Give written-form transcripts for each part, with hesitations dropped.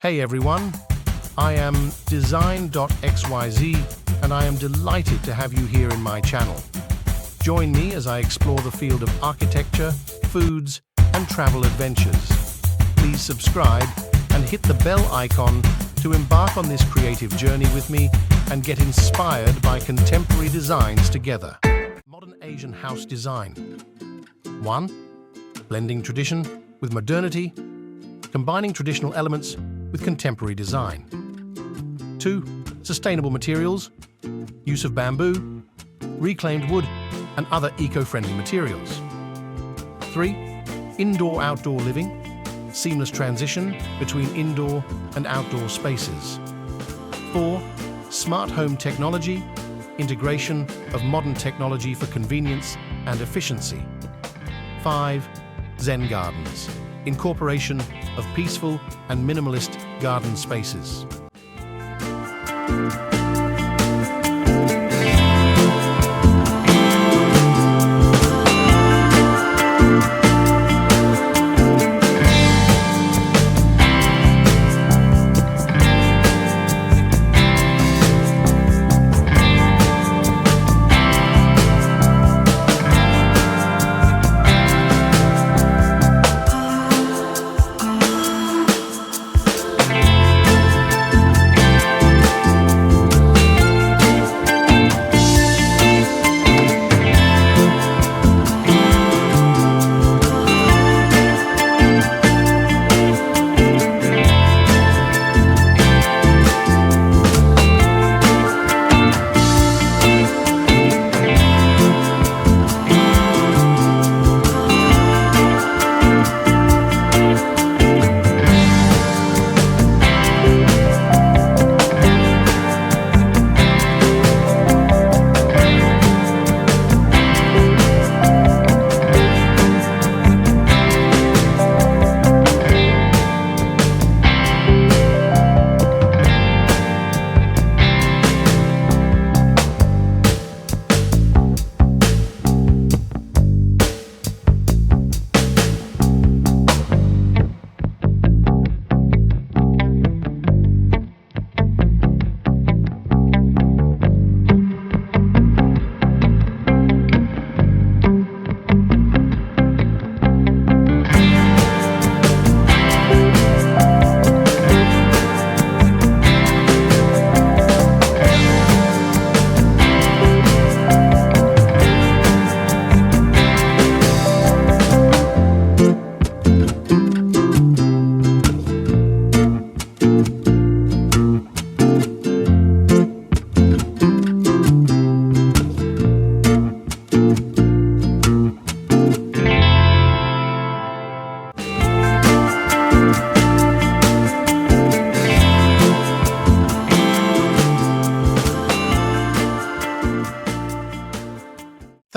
Hey everyone, I am DESIGN-XYZ and I am delighted to have you here in my channel. Join me as I explore the field of architecture, foods, and travel adventures. Please subscribe and hit the bell icon to embark on this creative journey with me and get inspired by contemporary designs together. Modern Asian house design. 1. Blending tradition with modernity, combining traditional elements with contemporary design. 2. Sustainable materials, use of bamboo, reclaimed wood, and other eco-friendly materials. 3. Indoor-outdoor living, seamless transition between indoor and outdoor spaces. 4. Smart home technology, integration of modern technology for convenience and efficiency. 5. Zen gardens, incorporation of peaceful and minimalist garden spaces.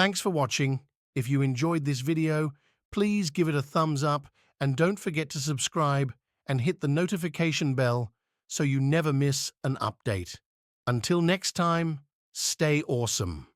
Thanks for watching. If you enjoyed this video, please give it a thumbs up and don't forget to subscribe and hit the notification bell so you never miss an update. Until next time, stay awesome.